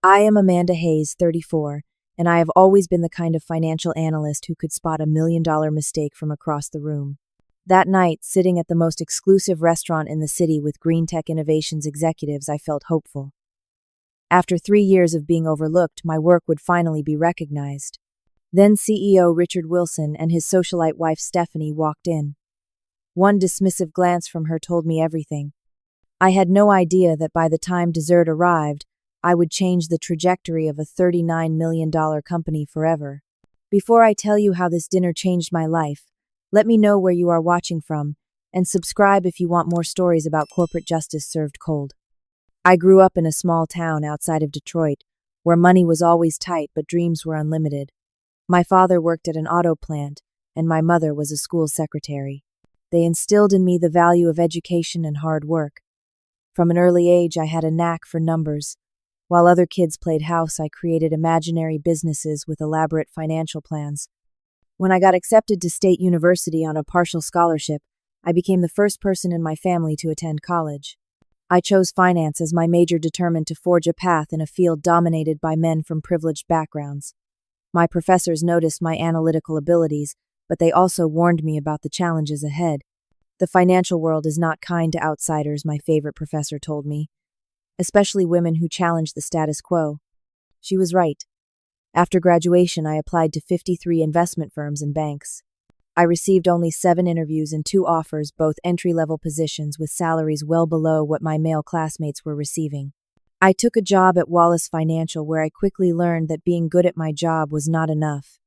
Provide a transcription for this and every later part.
I am Amanda Hayes, 34, and I have always been the kind of financial analyst who could spot a $1 million mistake from across the room. That night, sitting at the most exclusive restaurant in the city with Green Tech Innovations executives, I felt hopeful. After 3 years of being overlooked, my work would finally be recognized. Then CEO Richard Wilson and his socialite wife Stephanie walked in. One dismissive glance from her told me everything. I had no idea that by the time dessert arrived, I would change the trajectory of a $39 million company forever. Before I tell you how this dinner changed my life, let me know where you are watching from, and subscribe if you want more stories about corporate justice served cold. I grew up in a small town outside of Detroit, where money was always tight but dreams were unlimited. My father worked at an auto plant, and my mother was a school secretary. They instilled in me the value of education and hard work. From an early age, I had a knack for numbers. While other kids played house, I created imaginary businesses with elaborate financial plans. When I got accepted to State University on a partial scholarship, I became the first person in my family to attend college. I chose finance as my major, determined to forge a path in a field dominated by men from privileged backgrounds. My professors noticed my analytical abilities, but they also warned me about the challenges ahead. The financial world is not kind to outsiders, my favorite professor told me, especially women who challenge the status quo. She was right. After graduation, I applied to 53 investment firms and banks. I received only 7 interviews and 2 offers, both entry-level positions with salaries well below what my male classmates were receiving. I took a job at Wallace Financial, where I quickly learned that being good at my job was not enough.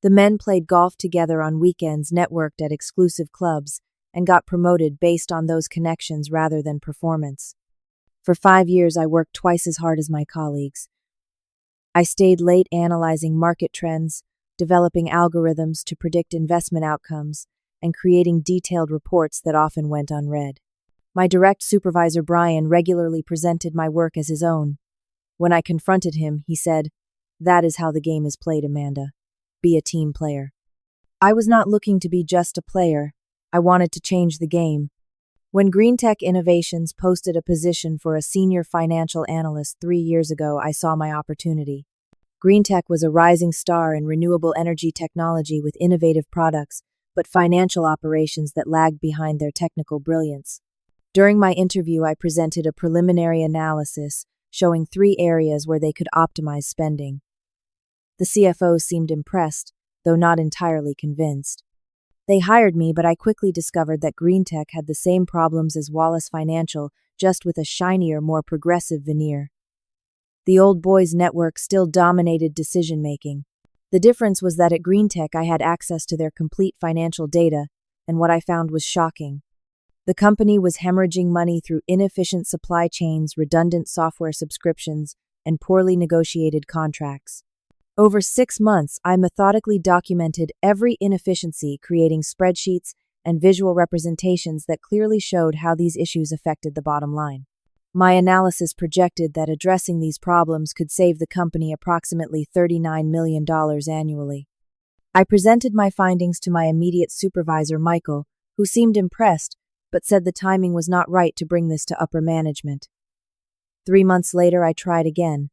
The men played golf together on weekends, networked at exclusive clubs, and got promoted based on those connections rather than performance. For 5 years, I worked twice as hard as my colleagues. I stayed late analyzing market trends, developing algorithms to predict investment outcomes, and creating detailed reports that often went unread. My direct supervisor, Brian, regularly presented my work as his own. When I confronted him, he said, "That is how the game is played, Amanda. Be a team player." I was not looking to be just a player. I wanted to change the game. When Green Tech Innovations posted a position for a senior financial analyst 3 years ago, I saw my opportunity. Green Tech was a rising star in renewable energy technology with innovative products, but financial operations that lagged behind their technical brilliance. During my interview, I presented a preliminary analysis showing 3 areas where they could optimize spending. The CFO seemed impressed, though not entirely convinced. They hired me, but I quickly discovered that Green Tech had the same problems as Wallace Financial, just with a shinier, more progressive veneer. The old boys network still dominated decision-making. The difference was that at Green Tech I had access to their complete financial data, and what I found was shocking. The company was hemorrhaging money through inefficient supply chains, redundant software subscriptions, and poorly negotiated contracts. Over 6 months, I methodically documented every inefficiency, creating spreadsheets and visual representations that clearly showed how these issues affected the bottom line. My analysis projected that addressing these problems could save the company approximately $39 million annually. I presented my findings to my immediate supervisor, Michael, who seemed impressed, but said the timing was not right to bring this to upper management. 3 months later, I tried again.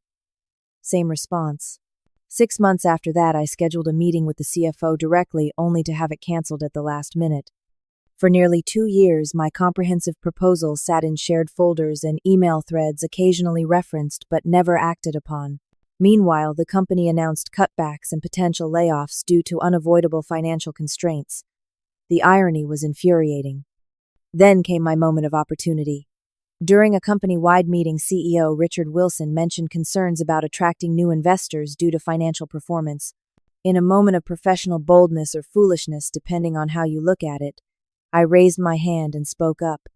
Same response. 6 months after that, I scheduled a meeting with the CFO directly, only to have it canceled at the last minute. For nearly 2 years, my comprehensive proposal sat in shared folders and email threads, occasionally referenced but never acted upon. Meanwhile, the company announced cutbacks and potential layoffs due to unavoidable financial constraints. The irony was infuriating. Then came my moment of opportunity. During a company-wide meeting, CEO Richard Wilson mentioned concerns about attracting new investors due to financial performance. In a moment of professional boldness or foolishness, depending on how you look at it, I raised my hand and spoke up.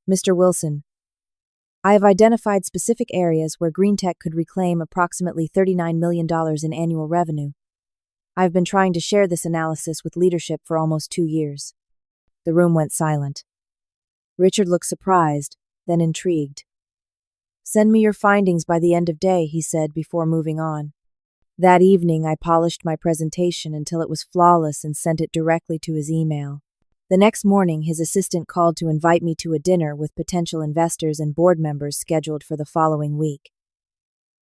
"Mr. Wilson, I have identified specific areas where Green Tech could reclaim approximately $39 million in annual revenue. I have been trying to share this analysis with leadership for almost 2 years." The room went silent. Richard looked surprised, then intrigued. "Send me your findings by the end of day," he said before moving on. That evening, I polished my presentation until it was flawless and sent it directly to his email. The next morning, his assistant called to invite me to a dinner with potential investors and board members scheduled for the following week.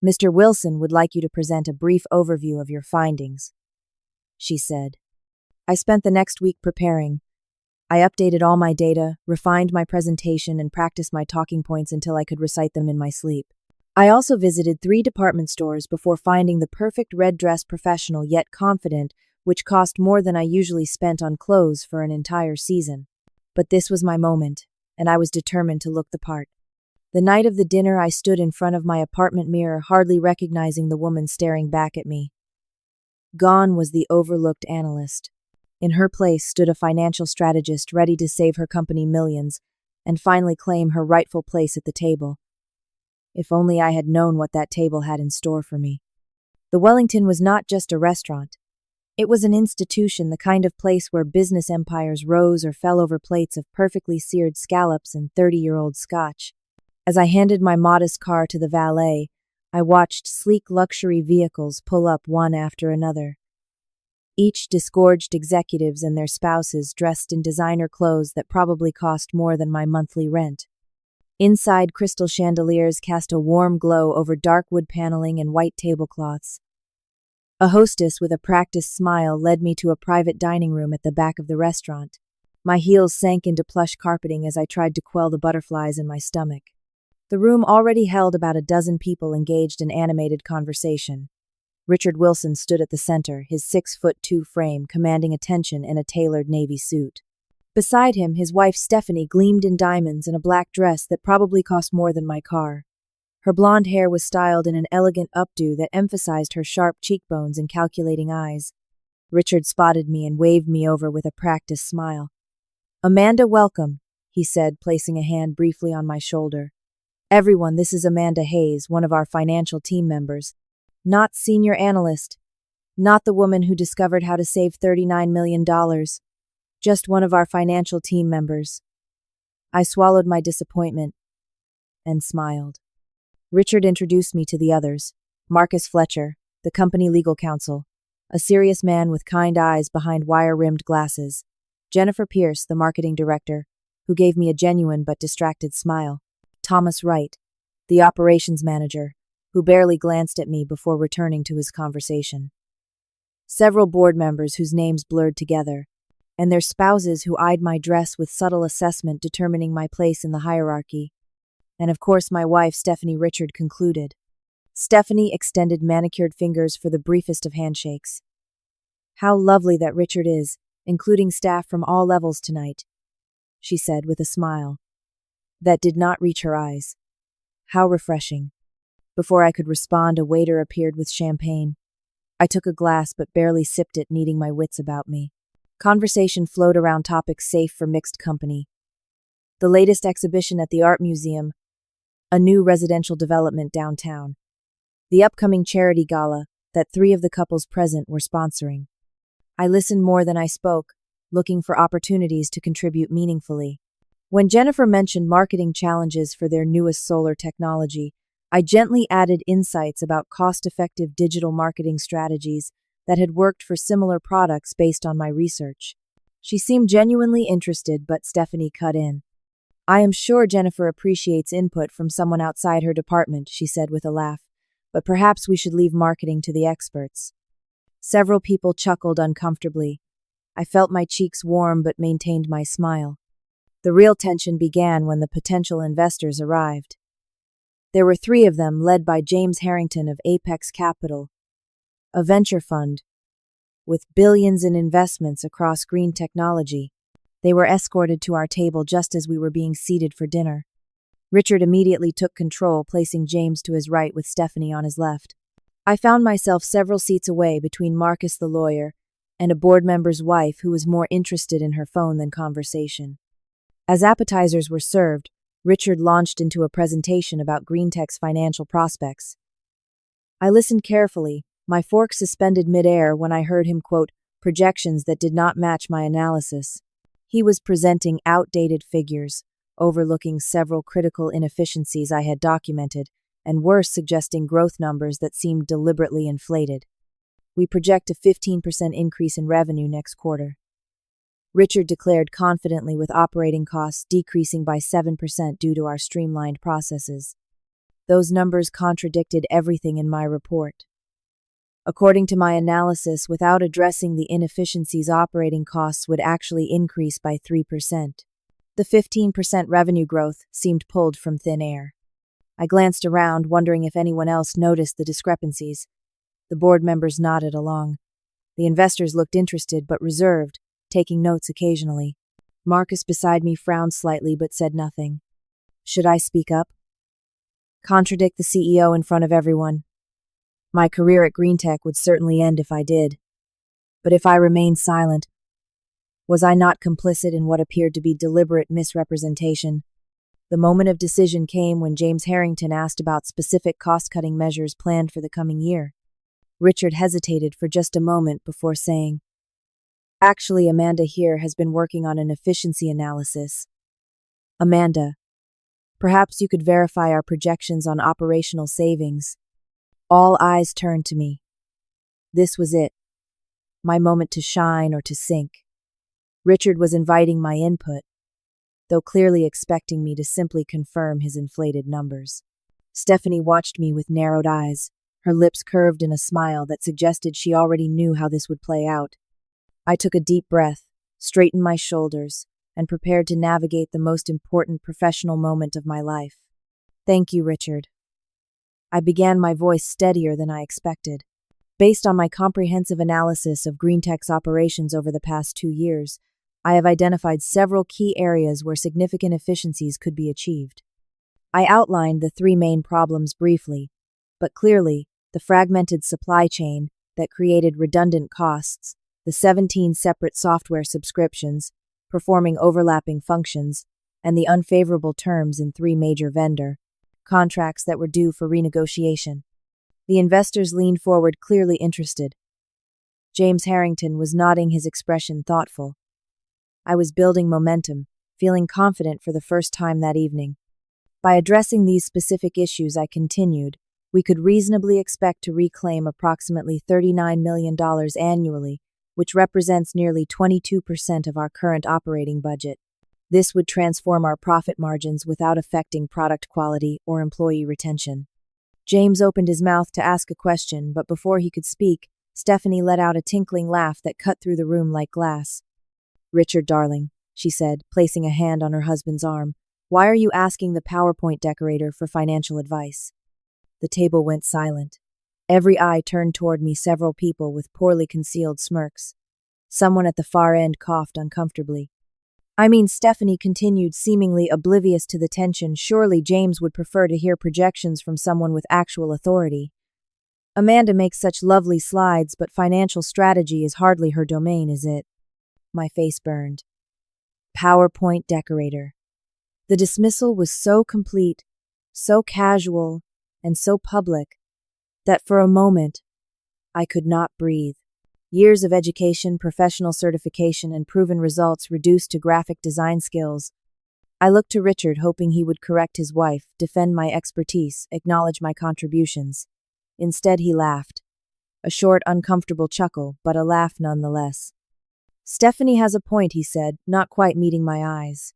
Mr. Wilson would like you to present a brief overview of your findings, she said. I spent the next week preparing. I updated all my data, refined my presentation, and practiced my talking points until I could recite them in my sleep. I also visited 3 department stores before finding the perfect red-dress professional yet confident, which cost more than I usually spent on clothes for an entire season. But this was my moment, and I was determined to look the part. The night of the dinner, I stood in front of my apartment mirror, hardly recognizing the woman staring back at me. Gone was the overlooked analyst. In her place stood a financial strategist ready to save her company millions and finally claim her rightful place at the table. If only I had known what that table had in store for me. The Wellington was not just a restaurant. It was an institution, the kind of place where business empires rose or fell over plates of perfectly seared scallops and 30-year-old scotch. As I handed my modest car to the valet, I watched sleek luxury vehicles pull up one after another. Each disgorged executives and their spouses dressed in designer clothes that probably cost more than my monthly rent. Inside, crystal chandeliers cast a warm glow over dark wood paneling and white tablecloths. A hostess with a practiced smile led me to a private dining room at the back of the restaurant. My heels sank into plush carpeting as I tried to quell the butterflies in my stomach. The room already held about a dozen people engaged in animated conversation. Richard Wilson stood at the center, his 6'2" frame commanding attention in a tailored navy suit. Beside him, his wife Stephanie gleamed in diamonds in a black dress that probably cost more than my car. Her blonde hair was styled in an elegant updo that emphasized her sharp cheekbones and calculating eyes. Richard spotted me and waved me over with a practiced smile. "Amanda, welcome," he said, placing a hand briefly on my shoulder. "Everyone, this is Amanda Hayes, one of our financial team members. Not senior analyst. Not the woman who discovered how to save $39 million. Just one of our financial team members." I swallowed my disappointment and smiled. Richard introduced me to the others. Marcus Fletcher, the company legal counsel, a serious man with kind eyes behind wire-rimmed glasses. Jennifer Pierce, the marketing director, who gave me a genuine but distracted smile. Thomas Wright, the operations manager, who barely glanced at me before returning to his conversation. Several board members whose names blurred together, and their spouses who eyed my dress with subtle assessment determining my place in the hierarchy. And of course my wife, Stephanie. Richard concluded. Stephanie extended manicured fingers for the briefest of handshakes. "How lovely that Richard is, including staff from all levels tonight," she said with a smile that did not reach her eyes. "How refreshing." Before I could respond, a waiter appeared with champagne. I took a glass but barely sipped it, needing my wits about me. Conversation flowed around topics safe for mixed company. The latest exhibition at the Art Museum, a new residential development downtown, the upcoming charity gala that 3 of the couples present were sponsoring. I listened more than I spoke, looking for opportunities to contribute meaningfully. When Jennifer mentioned marketing challenges for their newest solar technology, I gently added insights about cost-effective digital marketing strategies that had worked for similar products based on my research. She seemed genuinely interested, but Stephanie cut in. "I am sure Jennifer appreciates input from someone outside her department," she said with a laugh, "but perhaps we should leave marketing to the experts." Several people chuckled uncomfortably. I felt my cheeks warm but maintained my smile. The real tension began when the potential investors arrived. There were 3 of them, led by James Harrington of Apex Capital, a venture fund with billions in investments across green technology. They were escorted to our table just as we were being seated for dinner. Richard immediately took control, placing James to his right with Stephanie on his left. I found myself several seats away between Marcus the lawyer and a board member's wife who was more interested in her phone than conversation. As appetizers were served, Richard launched into a presentation about GreenTech's financial prospects. I listened carefully, my fork suspended mid-air when I heard him quote projections that did not match my analysis. He was presenting outdated figures, overlooking several critical inefficiencies I had documented, and worse, suggesting growth numbers that seemed deliberately inflated. "We project a 15% increase in revenue next quarter," Richard declared confidently, with operating costs decreasing by 7% due to our streamlined processes. Those numbers contradicted everything in my report. According to my analysis, without addressing the inefficiencies, operating costs would actually increase by 3%. The 15% revenue growth seemed pulled from thin air. I glanced around, wondering if anyone else noticed the discrepancies. The board members nodded along. The investors looked interested but reserved, taking notes occasionally. Marcus beside me frowned slightly but said nothing. Should I speak up? Contradict the CEO in front of everyone? My career at GreenTech would certainly end if I did. But if I remained silent, was I not complicit in what appeared to be deliberate misrepresentation? The moment of decision came when James Harrington asked about specific cost-cutting measures planned for the coming year. Richard hesitated for just a moment before saying, Actually, Amanda here has been working on an efficiency analysis. Amanda, perhaps you could verify our projections on operational savings. All eyes turned to me. This was it. My moment to shine or to sink. Richard was inviting my input, though clearly expecting me to simply confirm his inflated numbers. Stephanie watched me with narrowed eyes, her lips curved in a smile that suggested she already knew how this would play out. I took a deep breath, straightened my shoulders, and prepared to navigate the most important professional moment of my life. Thank you, Richard. I began, my voice steadier than I expected. Based on my comprehensive analysis of GreenTech's operations over the past 2 years, I have identified several key areas where significant efficiencies could be achieved. I outlined the 3 main problems briefly, but clearly, the fragmented supply chain that created redundant costs, the 17 separate software subscriptions, performing overlapping functions, and the unfavorable terms in 3 major vendor contracts that were due for renegotiation. The investors leaned forward, clearly interested. James Harrington was nodding, his expression thoughtful. I was building momentum, feeling confident for the first time that evening. By addressing these specific issues, I continued, we could reasonably expect to reclaim approximately $39 million annually, which represents nearly 22% of our current operating budget. This would transform our profit margins without affecting product quality or employee retention. James opened his mouth to ask a question, but before he could speak, Stephanie let out a tinkling laugh that cut through the room like glass. Richard, darling, she said, placing a hand on her husband's arm, why are you asking the PowerPoint decorator for financial advice? The table went silent. Every eye turned toward me, several people with poorly concealed smirks. Someone at the far end coughed uncomfortably. Stephanie continued, seemingly oblivious to the tension. Surely James would prefer to hear projections from someone with actual authority. Amanda makes such lovely slides, but financial strategy is hardly her domain, is it? My face burned. PowerPoint decorator. The dismissal was so complete, so casual, and so public, that for a moment, I could not breathe. Years of education, professional certification, and proven results reduced to graphic design skills. I looked to Richard, hoping he would correct his wife, defend my expertise, acknowledge my contributions. Instead, he laughed. A short, uncomfortable chuckle, but a laugh nonetheless. Stephanie has a point, he said, not quite meeting my eyes.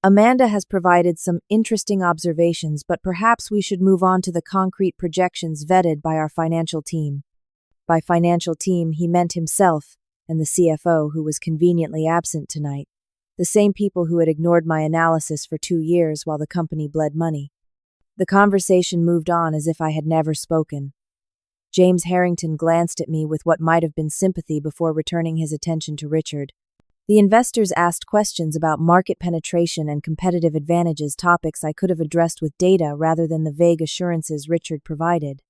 Amanda has provided some interesting observations, but perhaps we should move on to the concrete projections vetted by our financial team. By financial team, he meant himself and the CFO, who was conveniently absent tonight, the same people who had ignored my analysis for 2 years while the company bled money. The conversation moved on as if I had never spoken. James Harrington glanced at me with what might have been sympathy before returning his attention to Richard. The investors asked questions about market penetration and competitive advantages, topics I could have addressed with data rather than the vague assurances Richard provided.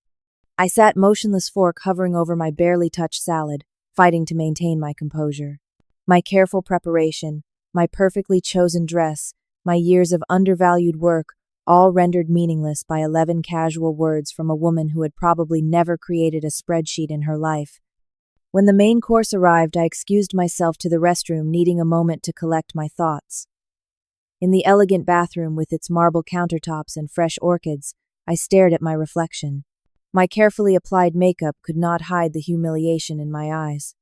I sat motionless, fork hovering over my barely touched salad, fighting to maintain my composure. My careful preparation, my perfectly chosen dress, my years of undervalued work, all rendered meaningless by 11 casual words from a woman who had probably never created a spreadsheet in her life. When the main course arrived, I excused myself to the restroom, needing a moment to collect my thoughts. In the elegant bathroom with its marble countertops and fresh orchids, I stared at my reflection. My carefully applied makeup could not hide the humiliation in my eyes.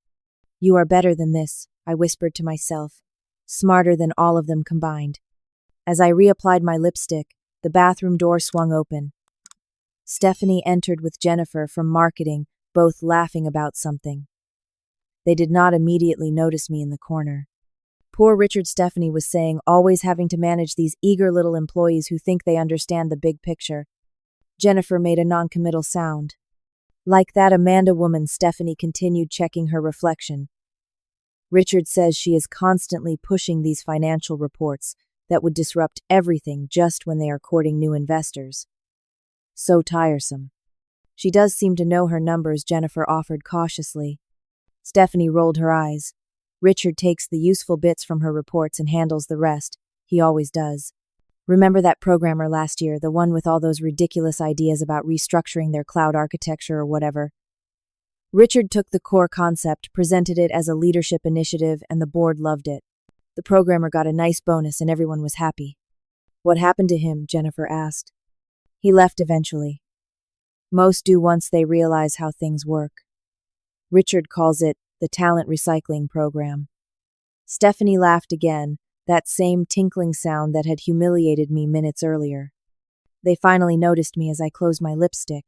You are better than this, I whispered to myself, smarter than all of them combined. As I reapplied my lipstick, the bathroom door swung open. Stephanie entered with Jennifer from marketing, both laughing about something. They did not immediately notice me in the corner. Poor Richard, Stephanie was saying, always having to manage these eager little employees who think they understand the big picture. Jennifer made a non-committal sound. Like that Amanda woman, Stephanie continued, checking her reflection. Richard says she is constantly pushing these financial reports that would disrupt everything just when they are courting new investors. So tiresome. She does seem to know her numbers, Jennifer offered cautiously. Stephanie rolled her eyes. Richard takes the useful bits from her reports and handles the rest. He always does. Remember that programmer last year, the one with all those ridiculous ideas about restructuring their cloud architecture or whatever? Richard took the core concept, presented it as a leadership initiative, and the board loved it. The programmer got a nice bonus and everyone was happy. What happened to him? Jennifer asked. He left eventually. Most do once they realize how things work. Richard calls it the talent recycling program. Stephanie laughed again, that same tinkling sound that had humiliated me minutes earlier. They finally noticed me as I closed my lipstick.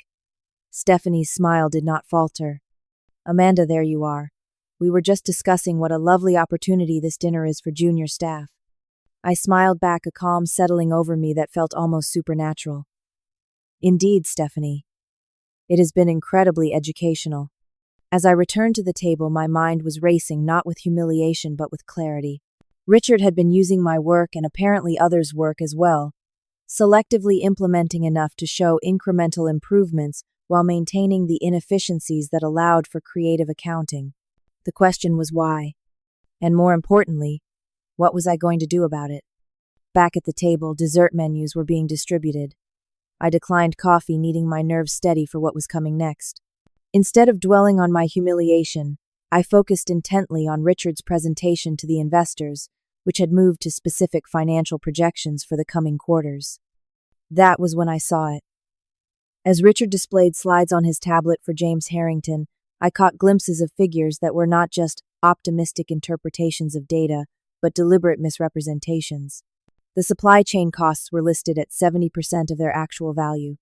Stephanie's smile did not falter. Amanda, there you are. We were just discussing what a lovely opportunity this dinner is for junior staff. I smiled back, a calm settling over me that felt almost supernatural. Indeed, Stephanie. It has been incredibly educational. As I returned to the table, my mind was racing, not with humiliation but with clarity. Richard had been using my work and apparently others' work as well, selectively implementing enough to show incremental improvements while maintaining the inefficiencies that allowed for creative accounting. The question was why? And more importantly, what was I going to do about it? Back at the table, dessert menus were being distributed. I declined coffee, needing my nerves steady for what was coming next. Instead of dwelling on my humiliation, I focused intently on Richard's presentation to the investors, which had moved to specific financial projections for the coming quarters. That was when I saw it. As Richard displayed slides on his tablet for James Harrington, I caught glimpses of figures that were not just optimistic interpretations of data, but deliberate misrepresentations. The supply chain costs were listed at 70% of their actual value.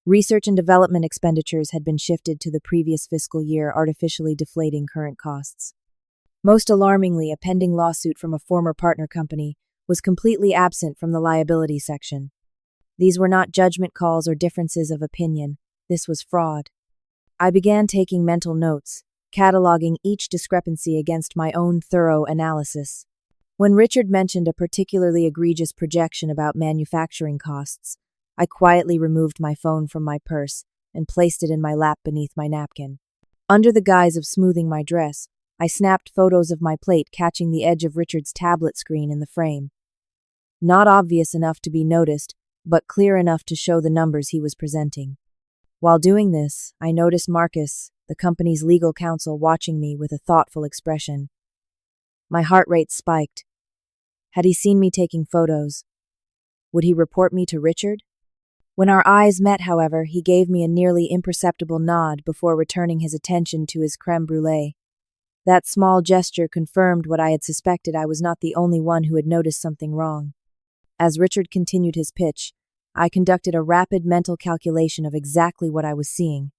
Research and development expenditures had been shifted to the previous fiscal year, artificially deflating current costs. Most alarmingly, a pending lawsuit from a former partner company was completely absent from the liability section. These were not judgment calls or differences of opinion. This was fraud. I began taking mental notes, cataloging each discrepancy against my own thorough analysis. When Richard mentioned a particularly egregious projection about manufacturing costs, I quietly removed my phone from my purse and placed it in my lap beneath my napkin. Under the guise of smoothing my dress, I snapped photos of my plate, catching the edge of Richard's tablet screen in the frame. Not obvious enough to be noticed, but clear enough to show the numbers he was presenting. While doing this, I noticed Marcus, the company's legal counsel, watching me with a thoughtful expression. My heart rate spiked. Had he seen me taking photos? Would he report me to Richard? When our eyes met, however, he gave me a nearly imperceptible nod before returning his attention to his crème brûlée. That small gesture confirmed what I had suspected. I was not the only one who had noticed something wrong. As Richard continued his pitch, I conducted a rapid mental calculation of exactly what I was seeing.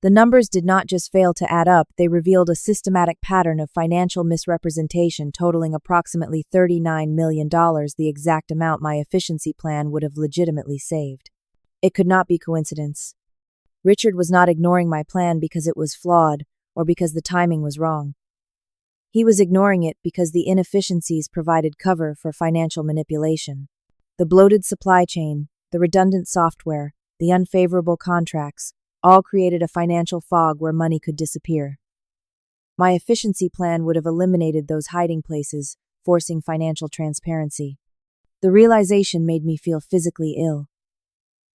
The numbers did not just fail to add up, they revealed a systematic pattern of financial misrepresentation totaling approximately $39 million, the exact amount my efficiency plan would have legitimately saved. It could not be coincidence. Richard was not ignoring my plan because it was flawed or because the timing was wrong. He was ignoring it because the inefficiencies provided cover for financial manipulation. The bloated supply chain, the redundant software, the unfavorable contracts, all created a financial fog where money could disappear. My efficiency plan would have eliminated those hiding places, forcing financial transparency. The realization made me feel physically ill.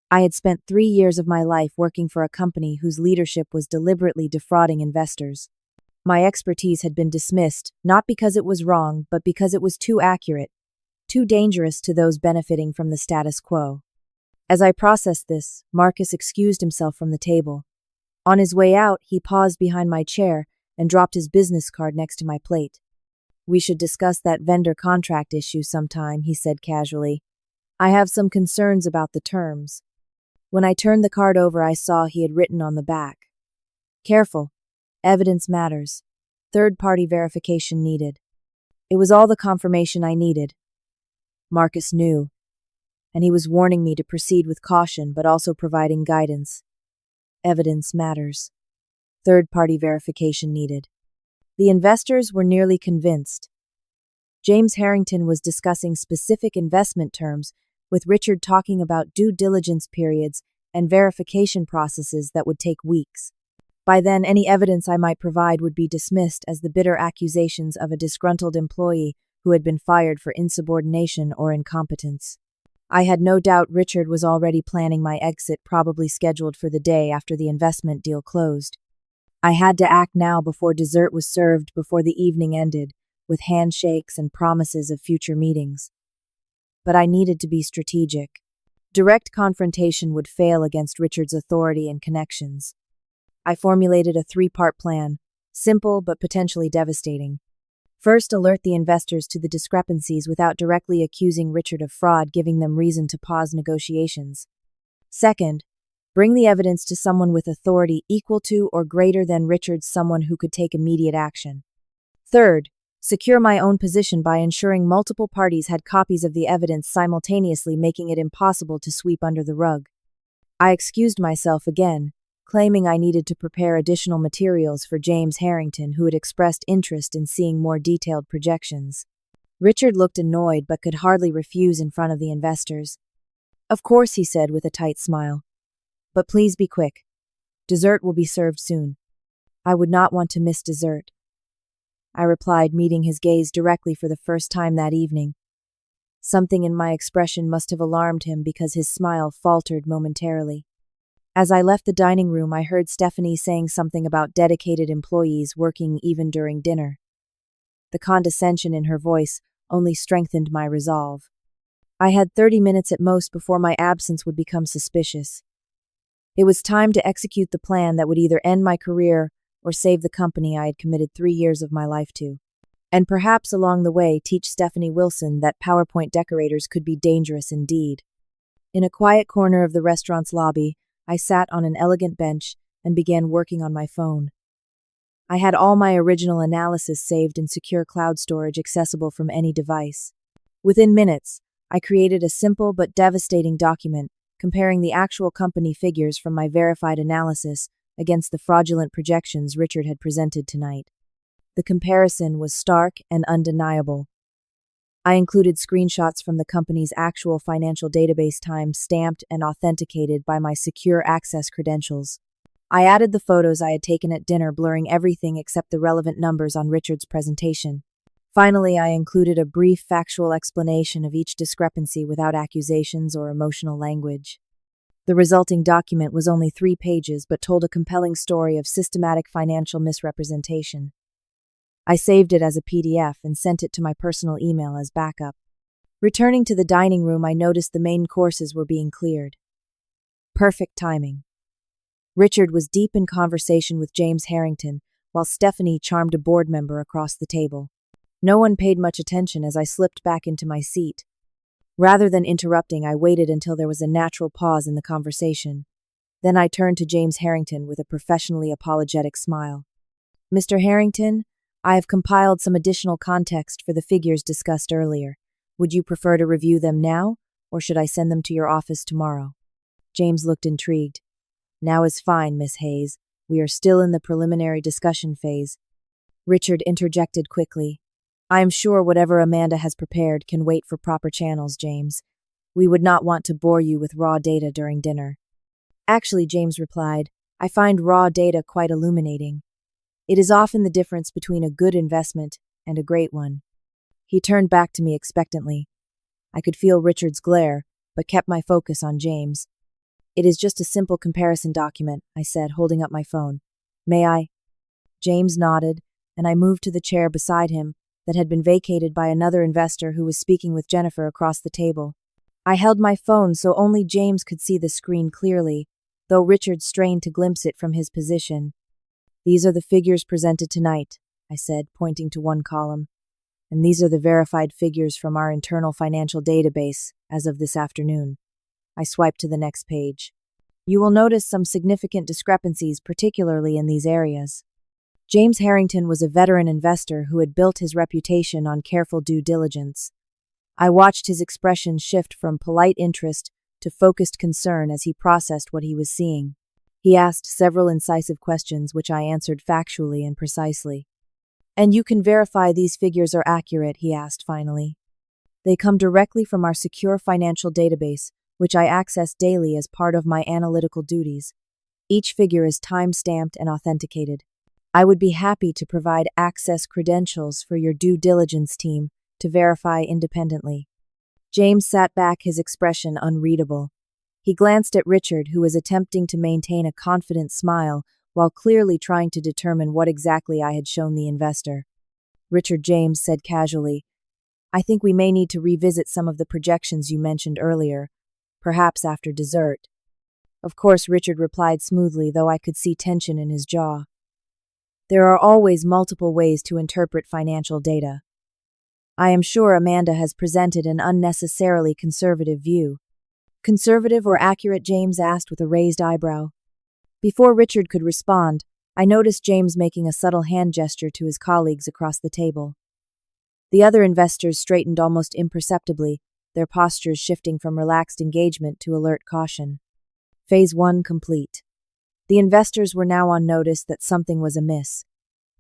I had spent 3 years of my life working for a company whose leadership was deliberately defrauding investors. My expertise had been dismissed, not because it was wrong, but because it was too accurate, too dangerous to those benefiting from the status quo. As I processed this, Marcus excused himself from the table. On his way out, he paused behind my chair and dropped his business card next to my plate. "We should discuss that vendor contract issue sometime," he said casually. "I have some concerns about the terms." When I turned the card over, I saw he had written on the back, "Careful. Evidence matters. Third-party verification needed." It was all the confirmation I needed. Marcus knew, and he was warning me to proceed with caution but also providing guidance. Evidence matters. Third-party verification needed. The investors were nearly convinced. James Harrington was discussing specific investment terms, with Richard talking about due diligence periods and verification processes that would take weeks. By then, any evidence I might provide would be dismissed as the bitter accusations of a disgruntled employee who had been fired for insubordination or incompetence. I had no doubt Richard was already planning my exit, probably scheduled for the day after the investment deal closed. I had to act now before dessert was served before the evening ended, with handshakes and promises of future meetings. But I needed to be strategic. Direct confrontation would fail against Richard's authority and connections. I formulated a 3-part plan, simple but potentially devastating. First, alert the investors to the discrepancies without directly accusing Richard of fraud, giving them reason to pause negotiations. Second, bring the evidence to someone with authority equal to or greater than Richard's, someone who could take immediate action. Third, secure my own position by ensuring multiple parties had copies of the evidence simultaneously, making it impossible to sweep under the rug. I excused myself again, claiming I needed to prepare additional materials for James Harrington, who had expressed interest in seeing more detailed projections. Richard looked annoyed but could hardly refuse in front of the investors. "Of course," he said with a tight smile. "But please be quick. Dessert will be served soon." "I would not want to miss dessert," I replied, meeting his gaze directly for the first time that evening. Something in my expression must have alarmed him, because his smile faltered momentarily. As I left the dining room, I heard Stephanie saying something about dedicated employees working even during dinner. The condescension in her voice only strengthened my resolve. I had 30 minutes at most before my absence would become suspicious. It was time to execute the plan that would either end my career or save the company I had committed 3 years of my life to. And perhaps along the way teach Stephanie Wilson that PowerPoint decorators could be dangerous indeed. In a quiet corner of the restaurant's lobby, I sat on an elegant bench and began working on my phone. I had all my original analysis saved in secure cloud storage accessible from any device. Within minutes, I created a simple but devastating document comparing the actual company figures from my verified analysis against the fraudulent projections Richard had presented tonight. The comparison was stark and undeniable. I included screenshots from the company's actual financial database, time-stamped and authenticated by my secure access credentials. I added the photos I had taken at dinner, blurring everything except the relevant numbers on Richard's presentation. Finally, I included a brief factual explanation of each discrepancy without accusations or emotional language. The resulting document was only 3 pages but told a compelling story of systematic financial misrepresentation. I saved it as a PDF and sent it to my personal email as backup. Returning to the dining room, I noticed the main courses were being cleared. Perfect timing. Richard was deep in conversation with James Harrington, while Stephanie charmed a board member across the table. No one paid much attention as I slipped back into my seat. Rather than interrupting, I waited until there was a natural pause in the conversation. Then I turned to James Harrington with a professionally apologetic smile. "Mr. Harrington, I have compiled some additional context for the figures discussed earlier. Would you prefer to review them now, or should I send them to your office tomorrow?" James looked intrigued. "Now is fine, Miss Hayes. We are still in the preliminary discussion phase." Richard interjected quickly. "I am sure whatever Amanda has prepared can wait for proper channels, James. We would not want to bore you with raw data during dinner." "Actually," James replied, "I find raw data quite illuminating. It is often the difference between a good investment and a great one." He turned back to me expectantly. I could feel Richard's glare, but kept my focus on James. "It is just a simple comparison document," I said, holding up my phone. "May I?" James nodded, and I moved to the chair beside him that had been vacated by another investor who was speaking with Jennifer across the table. I held my phone so only James could see the screen clearly, though Richard strained to glimpse it from his position. "These are the figures presented tonight," I said, pointing to one column. "And these are the verified figures from our internal financial database as of this afternoon." I swiped to the next page. You will notice some significant discrepancies, particularly in these areas. James Harrington was a veteran investor who had built his reputation on careful due diligence. I watched his expression shift from polite interest to focused concern as he processed what he was seeing. He asked several incisive questions, which I answered factually and precisely. "And you can verify these figures are accurate?" he asked finally. "They come directly from our secure financial database, which I access daily as part of my analytical duties. Each figure is time-stamped and authenticated. I would be happy to provide access credentials for your due diligence team to verify independently." James sat back, his expression unreadable. He glanced at Richard, who was attempting to maintain a confident smile while clearly trying to determine what exactly I had shown the investor. Richard, James said casually, "I think we may need to revisit some of the projections you mentioned earlier, perhaps after dessert." "Of course," Richard replied smoothly, though I could see tension in his jaw. "There are always multiple ways to interpret financial data. I am sure Amanda has presented an unnecessarily conservative view." "Conservative or accurate?" James asked with a raised eyebrow. Before Richard could respond, I noticed James making a subtle hand gesture to his colleagues across the table. The other investors straightened almost imperceptibly, their postures shifting from relaxed engagement to alert caution. Phase 1 complete. The investors were now on notice that something was amiss.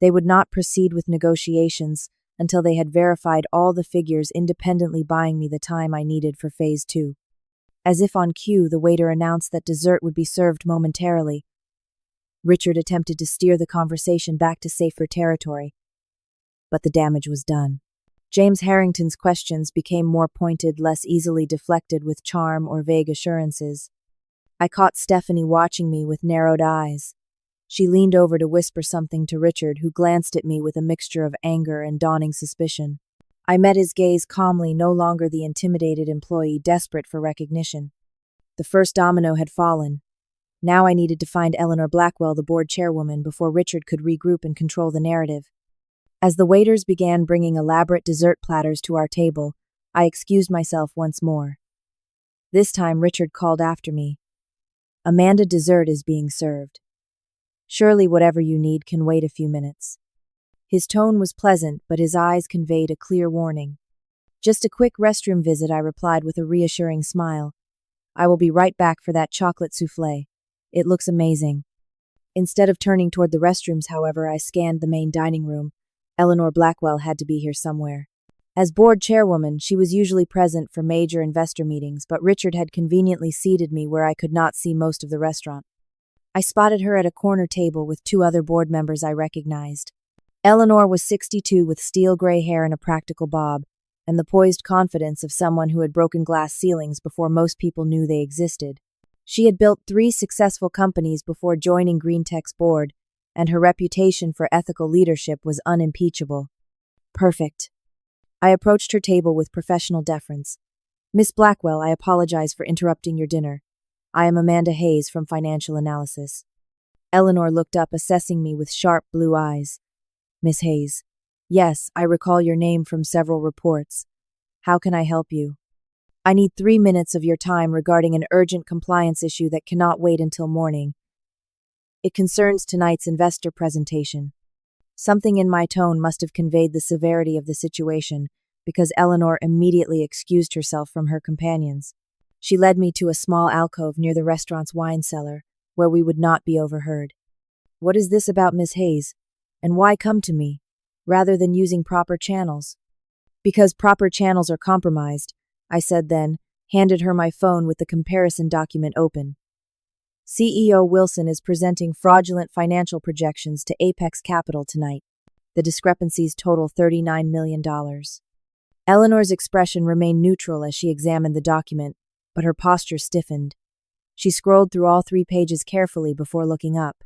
They would not proceed with negotiations until they had verified all the figures, independently buying me the time I needed for Phase 2. As if on cue, the waiter announced that dessert would be served momentarily. Richard attempted to steer the conversation back to safer territory, but the damage was done. James Harrington's questions became more pointed, less easily deflected with charm or vague assurances. I caught Stephanie watching me with narrowed eyes. She leaned over to whisper something to Richard, who glanced at me with a mixture of anger and dawning suspicion. I met his gaze calmly, no longer the intimidated employee desperate for recognition. The first domino had fallen. Now I needed to find Eleanor Blackwell, the board chairwoman, before Richard could regroup and control the narrative. As the waiters began bringing elaborate dessert platters to our table, I excused myself once more. This time Richard called after me. "Amanda, dessert is being served. Surely whatever you need can wait a few minutes." His tone was pleasant, but his eyes conveyed a clear warning. "Just a quick restroom visit," I replied with a reassuring smile. "I will be right back for that chocolate soufflé. It looks amazing." Instead of turning toward the restrooms, however, I scanned the main dining room. Eleanor Blackwell had to be here somewhere. As board chairwoman, she was usually present for major investor meetings, but Richard had conveniently seated me where I could not see most of the restaurant. I spotted her at a corner table with two other board members I recognized. Eleanor was 62 with steel gray hair and a practical bob, and the poised confidence of someone who had broken glass ceilings before most people knew they existed. She had built 3 successful companies before joining GreenTech's board, and her reputation for ethical leadership was unimpeachable. Perfect. I approached her table with professional deference. "Miss Blackwell, I apologize for interrupting your dinner. I am Amanda Hayes from Financial Analysis." Eleanor looked up, assessing me with sharp blue eyes. "Miss Hayes. Yes, I recall your name from several reports. How can I help you?" "I need 3 minutes of your time regarding an urgent compliance issue that cannot wait until morning. It concerns tonight's investor presentation." Something in my tone must have conveyed the severity of the situation, because Eleanor immediately excused herself from her companions. She led me to a small alcove near the restaurant's wine cellar, where we would not be overheard. "What is this about, Miss Hayes? And why come to me, rather than using proper channels?" "Because proper channels are compromised," I said then, handed her my phone with the comparison document open. "CEO Wilson is presenting fraudulent financial projections to Apex Capital tonight. The discrepancies total $39 million. Eleanor's expression remained neutral as she examined the document, but her posture stiffened. She scrolled through all 3 pages carefully before looking up.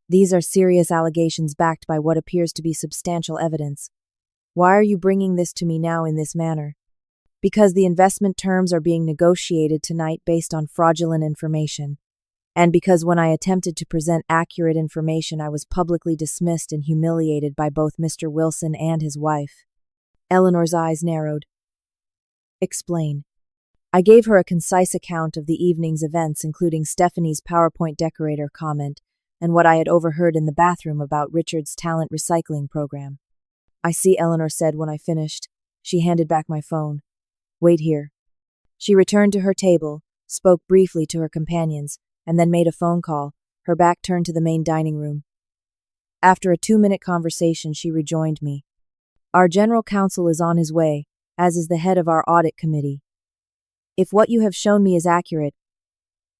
"These are serious allegations backed by what appears to be substantial evidence. Why are you bringing this to me now in this manner?" "Because the investment terms are being negotiated tonight based on fraudulent information. And because when I attempted to present accurate information, I was publicly dismissed and humiliated by both Mr. Wilson and his wife." Eleanor's eyes narrowed. "Explain." I gave her a concise account of the evening's events, including Stephanie's PowerPoint decorator comment and what I had overheard in the bathroom about Richard's talent recycling program. "I see," Eleanor said when I finished. She handed back my phone. "Wait here." She returned to her table, spoke briefly to her companions, and then made a phone call, her back turned to the main dining room. After a 2-minute conversation, she rejoined me. "Our general counsel is on his way, as is the head of our audit committee. If what you have shown me is accurate,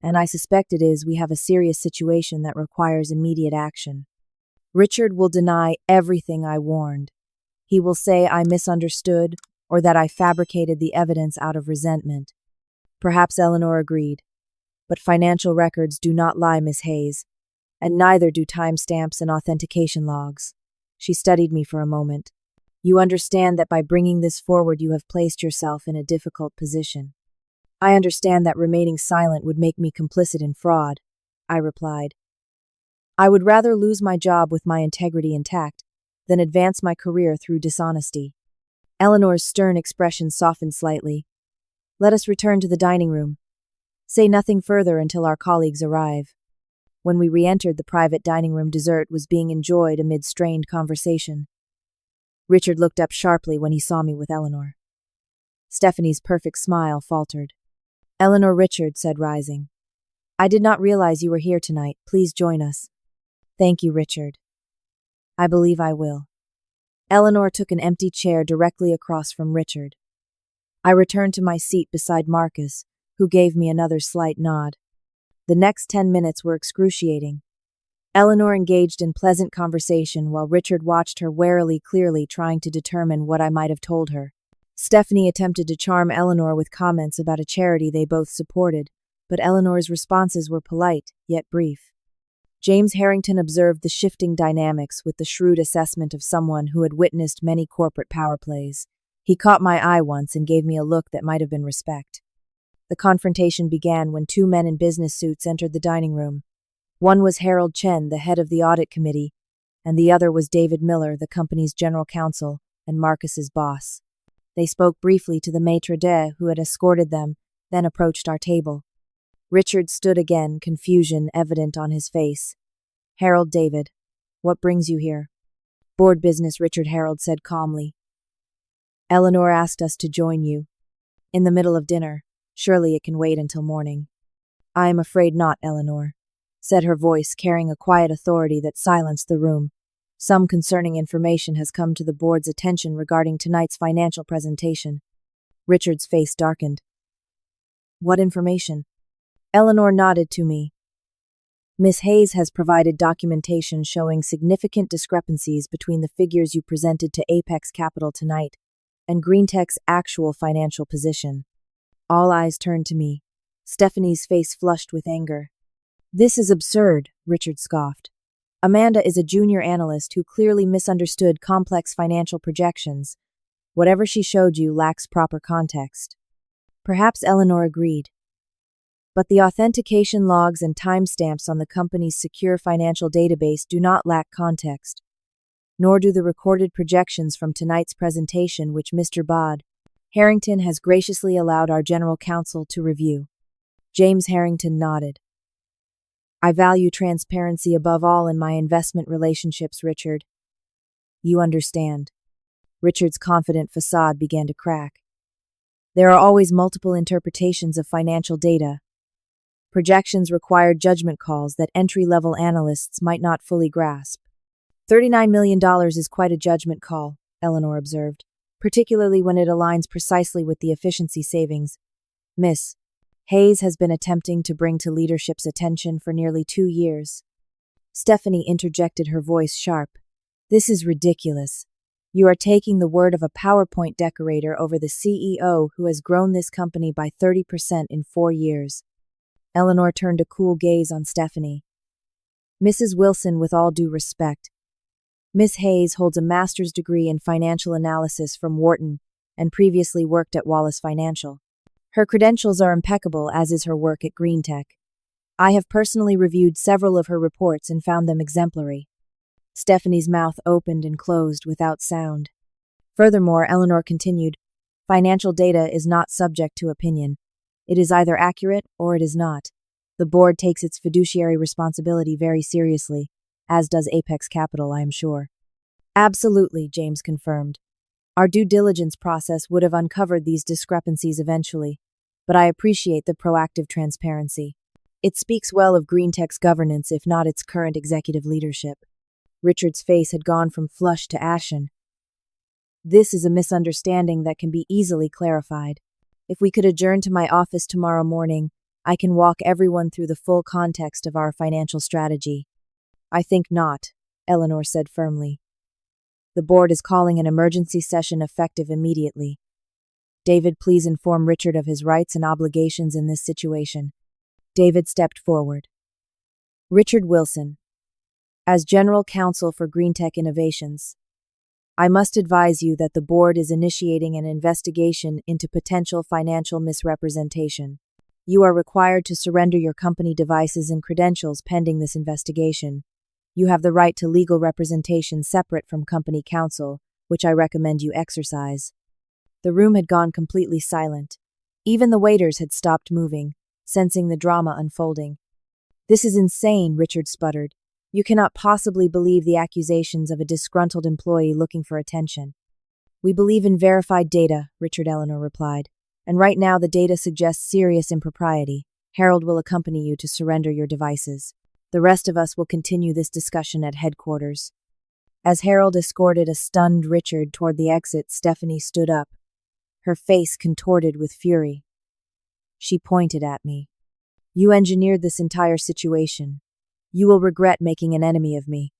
and I suspect it is, we have a serious situation that requires immediate action. Richard will deny everything I warned. He will say I misunderstood or that I fabricated the evidence out of resentment." Perhaps Eleanor agreed. But financial records do not lie, Miss Hayes, and neither do timestamps and authentication logs. She studied me for a moment. "You understand that by bringing this forward you have placed yourself in a difficult position." "I understand that remaining silent would make me complicit in fraud," I replied. "I would rather lose my job with my integrity intact than advance my career through dishonesty." Eleanor's stern expression softened slightly. "Let us return to the dining room. Say nothing further until our colleagues arrive." When we re-entered, the private dining room, dessert was being enjoyed amid strained conversation. Richard looked up sharply when he saw me with Eleanor. Stephanie's perfect smile faltered. "Eleanor," Richard said, rising. "I did not realize you were here tonight. Please join us." "Thank you, Richard. I believe I will." Eleanor took an empty chair directly across from Richard. I returned to my seat beside Marcus, who gave me another slight nod. The next 10 minutes were excruciating. Eleanor engaged in pleasant conversation while Richard watched her warily, clearly trying to determine what I might have told her. Stephanie attempted to charm Eleanor with comments about a charity they both supported, but Eleanor's responses were polite, yet brief. James Harrington observed the shifting dynamics with the shrewd assessment of someone who had witnessed many corporate power plays. He caught my eye once and gave me a look that might have been respect. The confrontation began when 2 men in business suits entered the dining room. One was Harold Chen, the head of the audit committee, and the other was David Miller, the company's general counsel and Marcus's boss. They spoke briefly to the maitre d' who had escorted them, then approached our table. Richard stood again, confusion evident on his face. "Harold, David, what brings you here?" "Board business," Richard Harold said calmly. "Eleanor asked us to join you." "In the middle of dinner. Surely it can wait until morning." "I am afraid not, Eleanor," said her voice, carrying a quiet authority that silenced the room. "Some concerning information has come to the board's attention regarding tonight's financial presentation." Richard's face darkened. "What information?" Eleanor nodded to me. "Miss Hayes has provided documentation showing significant discrepancies between the figures you presented to Apex Capital tonight and GreenTech's actual financial position." All eyes turned to me. Stephanie's face flushed with anger. "This is absurd," Richard scoffed. "Amanda is a junior analyst who clearly misunderstood complex financial projections. Whatever she showed you lacks proper context." Perhaps Eleanor agreed. But the authentication logs and timestamps on the company's secure financial database do not lack context, nor do the recorded projections from tonight's presentation, which Mr. Bod Harrington has graciously allowed our general counsel to review. James Harrington nodded. "I value transparency above all in my investment relationships, Richard. You understand." Richard's confident facade began to crack. "There are always multiple interpretations of financial data. Projections require judgment calls that entry-level analysts might not fully grasp." $39 million is quite a judgment call, Eleanor observed, particularly when it aligns precisely with the efficiency savings Miss Hayes has been attempting to bring to leadership's attention for nearly 2 years. Stephanie interjected, her voice sharp. "This is ridiculous. You are taking the word of a PowerPoint decorator over the CEO who has grown this company by 30% in 4 years. Eleanor turned a cool gaze on Stephanie. "Mrs. Wilson, with all due respect, Miss Hayes holds a master's degree in financial analysis from Wharton and previously worked at Wallace Financial. Her credentials are impeccable, as is her work at GreenTech. I have personally reviewed several of her reports and found them exemplary." Stephanie's mouth opened and closed without sound. Furthermore, Eleanor continued, "Financial data is not subject to opinion, It is either accurate or it is not. The board takes its fiduciary responsibility very seriously, as does Apex Capital, I am sure. Absolutely, James confirmed. Our due diligence process would have uncovered these discrepancies eventually, but I appreciate the proactive transparency. It speaks well of GreenTech's governance, if not its current executive leadership. Richard's face had gone from flushed to ashen. This is a misunderstanding that can be easily clarified. If we could adjourn to my office tomorrow morning, I can walk everyone through the full context of our financial strategy. I think not, Eleanor said firmly. The board is calling an emergency session effective immediately. David, please inform Richard of his rights and obligations in this situation. David stepped forward. Richard Wilson. As General Counsel for GreenTech Innovations, I must advise you that the board is initiating an investigation into potential financial misrepresentation. You are required to surrender your company devices and credentials pending this investigation. You have the right to legal representation separate from company counsel, which I recommend you exercise. The room had gone completely silent. Even the waiters had stopped moving, sensing the drama unfolding. This is insane, Richard sputtered. You cannot possibly believe the accusations of a disgruntled employee looking for attention. We believe in verified data, Richard Eleanor replied, and right now the data suggests serious impropriety. Harold will accompany you to surrender your devices. The rest of us will continue this discussion at headquarters. As Harold escorted a stunned Richard toward the exit, Stephanie stood up, her face contorted with fury. She pointed at me. You engineered this entire situation. You will regret making an enemy of me.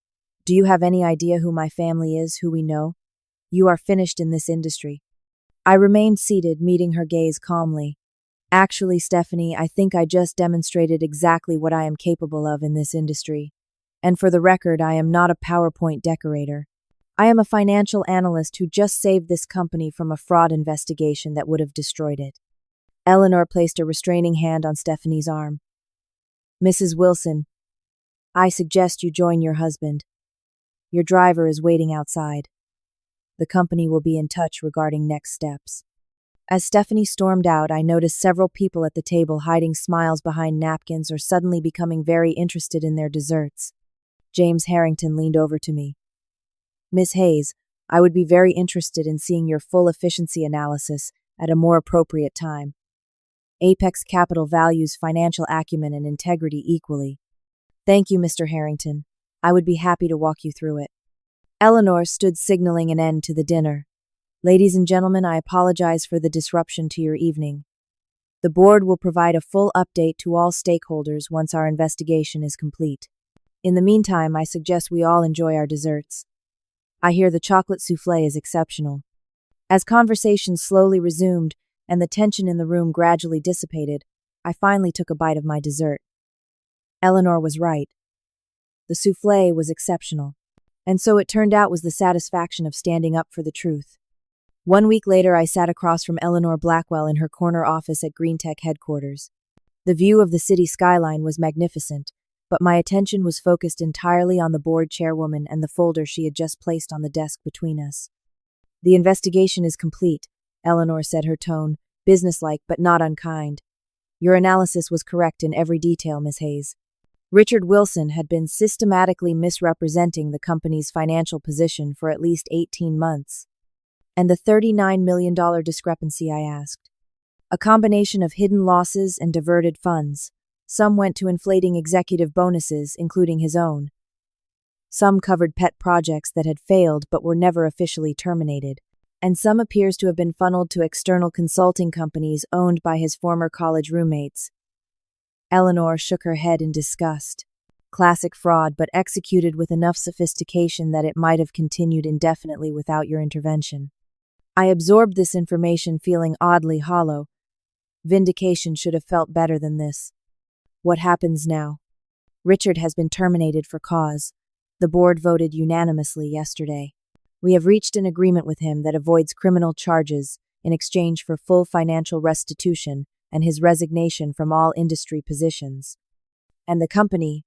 Do you have any idea who my family is, who we know? You are finished in this industry. I remained seated, meeting her gaze calmly. Actually, Stephanie, I think I just demonstrated exactly what I am capable of in this industry. And for the record, I am not a PowerPoint decorator. I am a financial analyst who just saved this company from a fraud investigation that would have destroyed it. Eleanor placed a restraining hand on Stephanie's arm. Mrs. Wilson, I suggest you join your husband. Your driver is waiting outside. The company will be in touch regarding next steps. As Stephanie stormed out, I noticed several people at the table hiding smiles behind napkins or suddenly becoming very interested in their desserts. James Harrington leaned over to me. Miss Hayes, I would be very interested in seeing your full efficiency analysis at a more appropriate time. Apex Capital values financial acumen and integrity equally. Thank you, Mr. Harrington. I would be happy to walk you through it. Eleanor stood signaling an end to the dinner. Ladies and gentlemen, I apologize for the disruption to your evening. The board will provide a full update to all stakeholders once our investigation is complete. In the meantime, I suggest we all enjoy our desserts. I hear the chocolate soufflé is exceptional. As conversation slowly resumed and the tension in the room gradually dissipated, I finally took a bite of my dessert. Eleanor was right. The soufflé was exceptional. And so it turned out was the satisfaction of standing up for the truth. 1 week later, I sat across from Eleanor Blackwell in her corner office at GreenTech headquarters. The view of the city skyline was magnificent, but my attention was focused entirely on the board chairwoman and the folder she had just placed on the desk between us. The investigation is complete, Eleanor said, her tone businesslike but not unkind. Your analysis was correct in every detail, Miss Hayes. Richard Wilson had been systematically misrepresenting the company's financial position for at least 18 months. And the $39 million discrepancy, I asked. A combination of hidden losses and diverted funds. Some went to inflating executive bonuses, including his own. Some covered pet projects that had failed but were never officially terminated. And some appears to have been funneled to external consulting companies owned by his former college roommates. Eleanor shook her head in disgust. Classic fraud, but executed with enough sophistication that it might have continued indefinitely without your intervention. I absorbed this information feeling oddly hollow. Vindication should have felt better than this. What happens now? Richard has been terminated for cause. The board voted unanimously yesterday. We have reached an agreement with him that avoids criminal charges in exchange for full financial restitution and his resignation from all industry positions. And the company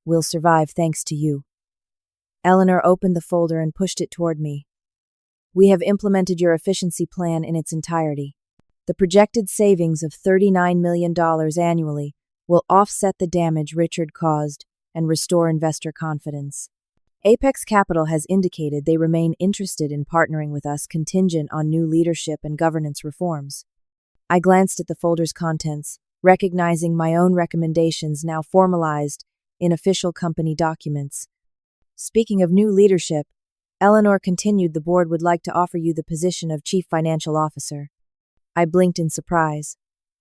will survive thanks to you. Eleanor opened the folder and pushed it toward me. We have implemented your efficiency plan in its entirety. The projected savings of $39 million annually will offset the damage Richard caused and restore investor confidence. Apex Capital has indicated they remain interested in partnering with us contingent on new leadership and governance reforms. I glanced at the folder's contents, recognizing my own recommendations now formalized in official company documents. Speaking of new leadership, Eleanor continued, the board would like to offer you the position of Chief Financial Officer. I blinked in surprise.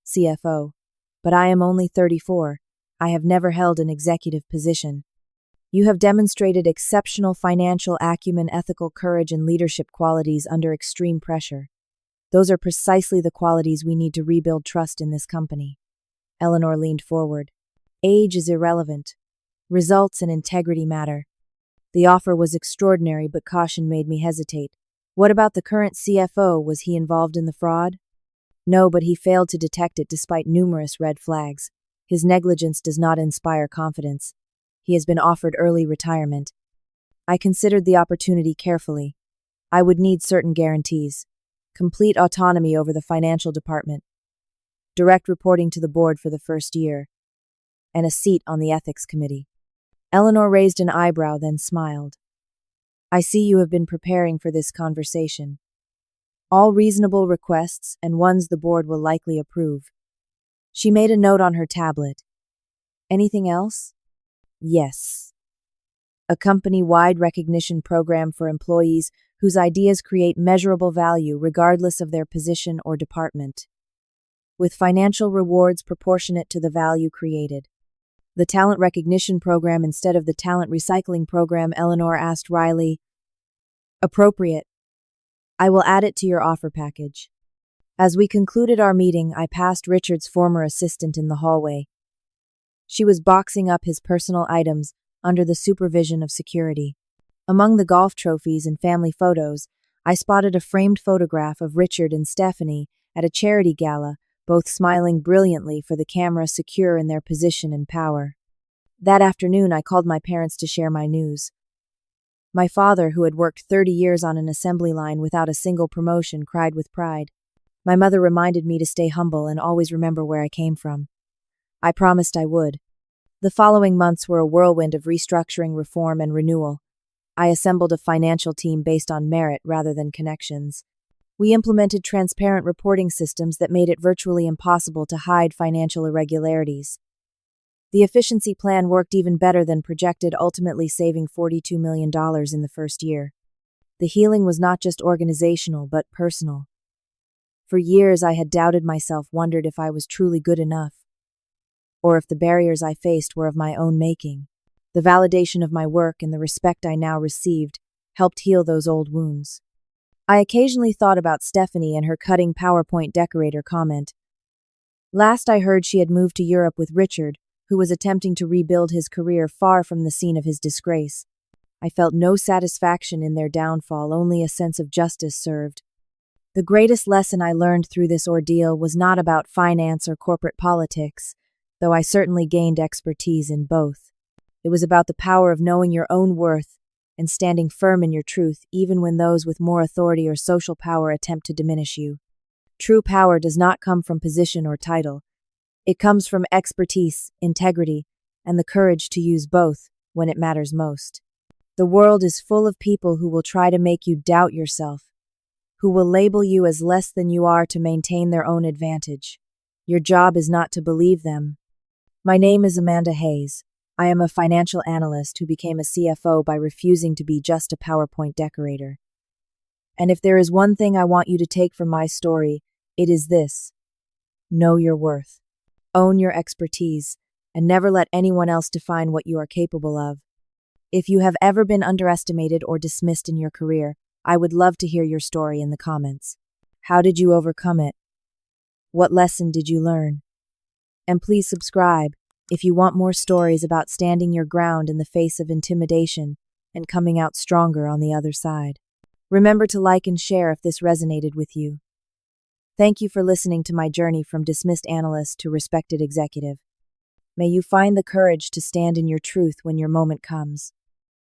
CFO. But I am only 34. I have never held an executive position. You have demonstrated exceptional financial acumen, ethical courage, and leadership qualities under extreme pressure. Those are precisely the qualities we need to rebuild trust in this company. Eleanor leaned forward. Age is irrelevant. Results and integrity matter. The offer was extraordinary, but caution made me hesitate. What about the current CFO? Was he involved in the fraud? No, but he failed to detect it despite numerous red flags. His negligence does not inspire confidence. He has been offered early retirement. I considered the opportunity carefully. I would need certain guarantees. Complete autonomy over the financial department. Direct reporting to the board for the first year. And a seat on the ethics committee. Eleanor raised an eyebrow, then smiled. I see you have been preparing for this conversation. All reasonable requests and ones the board will likely approve. She made a note on her tablet. Anything else? Yes. A company-wide recognition program for employees whose ideas create measurable value regardless of their position or department, with financial rewards proportionate to the value created. The talent recognition program instead of the talent recycling program, Eleanor asked wryly. Appropriate. I will add it to your offer package. As we concluded our meeting, I passed Richard's former assistant in the hallway. She was boxing up his personal items under the supervision of security. Among the golf trophies and family photos, I spotted a framed photograph of Richard and Stephanie at a charity gala, both smiling brilliantly for the camera, secure in their position and power. That afternoon, I called my parents to share my news. My father, who had worked 30 years on an assembly line without a single promotion, cried with pride. My mother reminded me to stay humble and always remember where I came from. I promised I would. The following months were a whirlwind of restructuring, reform, and renewal. I assembled a financial team based on merit rather than connections. We implemented transparent reporting systems that made it virtually impossible to hide financial irregularities. The efficiency plan worked even better than projected, ultimately saving $42 million in the first year. The healing was not just organizational, but personal. For years, I had doubted myself, wondered if I was truly good enough, or if the barriers I faced were of my own making. The validation of my work and the respect I now received helped heal those old wounds. I occasionally thought about Stephanie and her cutting PowerPoint decorator comment. Last I heard, she had moved to Europe with Richard, who was attempting to rebuild his career far from the scene of his disgrace. I felt no satisfaction in their downfall, only a sense of justice served. The greatest lesson I learned through this ordeal was not about finance or corporate politics, though I certainly gained expertise in both. It was about the power of knowing your own worth and standing firm in your truth, even when those with more authority or social power attempt to diminish you. True power does not come from position or title. It comes from expertise, integrity, and the courage to use both when it matters most. The world is full of people who will try to make you doubt yourself, who will label you as less than you are to maintain their own advantage. Your job is not to believe them. My name is Amanda Hayes. I am a financial analyst who became a CFO by refusing to be just a PowerPoint decorator. And if there is one thing I want you to take from my story, it is this. Know your worth. Own your expertise, and never let anyone else define what you are capable of. If you have ever been underestimated or dismissed in your career, I would love to hear your story in the comments. How did you overcome it? What lesson did you learn? And please subscribe if you want more stories about standing your ground in the face of intimidation and coming out stronger on the other side. Remember to like and share if this resonated with you. Thank you for listening to my journey from dismissed analyst to respected executive. May you find the courage to stand in your truth when your moment comes.